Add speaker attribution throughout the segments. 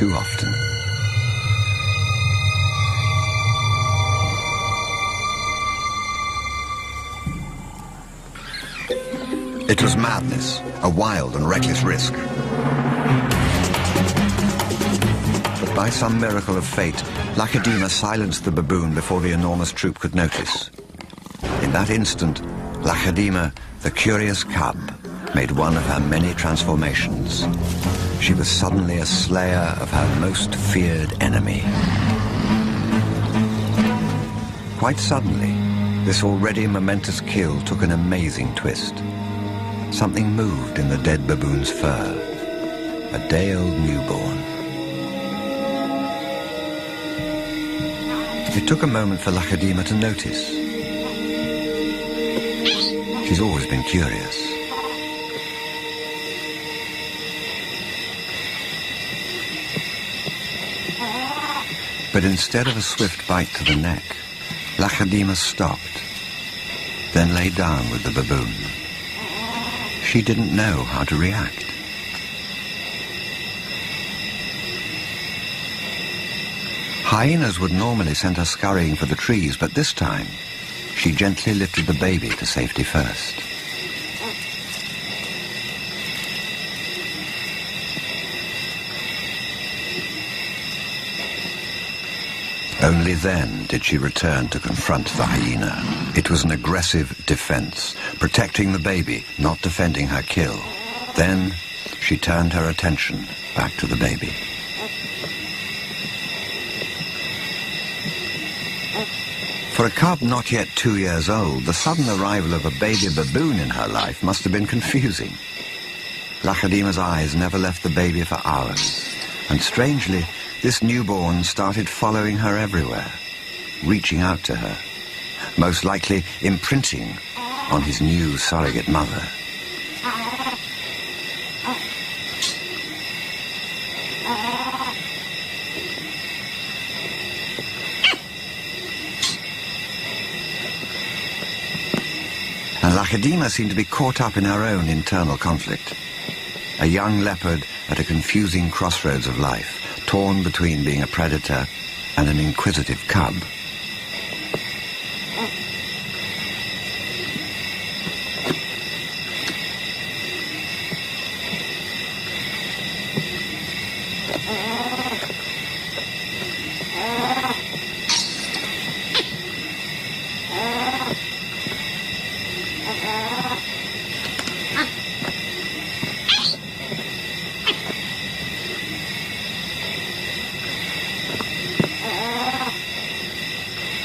Speaker 1: too often. It was madness, a wild and reckless risk. But by some miracle of fate, Lacedaemon silenced the baboon before the enormous troop could notice. In that instant, Lacedaemon, the curious cub, made one of her many transformations. She was suddenly a slayer of her most feared enemy. Quite suddenly, this already momentous kill took an amazing twist. Something moved in the dead baboon's fur. A day-old newborn. It took a moment for Lacedaemon to notice. She's always been curious. But instead of a swift bite to the neck, Lacedaemon stopped, then lay down with the baboon. She didn't know how to react. Hyenas would normally send her scurrying for the trees, but this time, she gently lifted the baby to safety first. Only then did she return to confront the hyena. It was an aggressive defense, protecting the baby, not defending her kill. Then she turned her attention back to the baby. For a cub not yet 2 years old, the sudden arrival of a baby baboon in her life must have been confusing. Lacedaemon's eyes never left the baby for hours, and strangely, this newborn started following her everywhere, reaching out to her, most likely imprinting on his new surrogate mother. And Lacedaemon seemed to be caught up in her own internal conflict. A young leopard at a confusing crossroads of life, torn between being a predator and an inquisitive cub.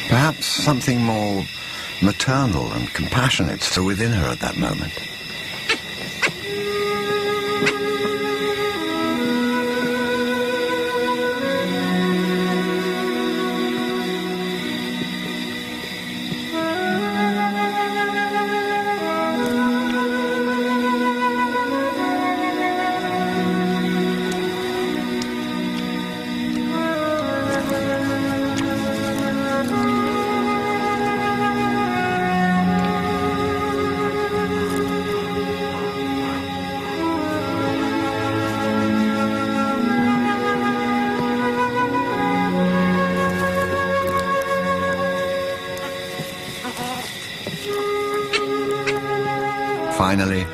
Speaker 1: Perhaps something more maternal and compassionate still within her at that moment. Finally,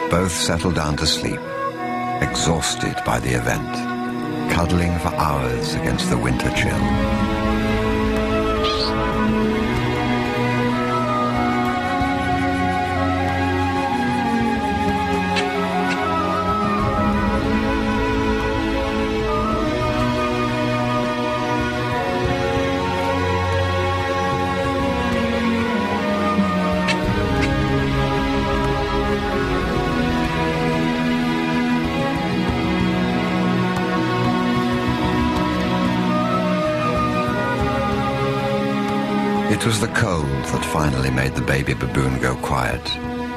Speaker 1: both settled down to sleep, exhausted by the event, cuddling for hours against the winter chill. It was the cold that finally made the baby baboon go quiet.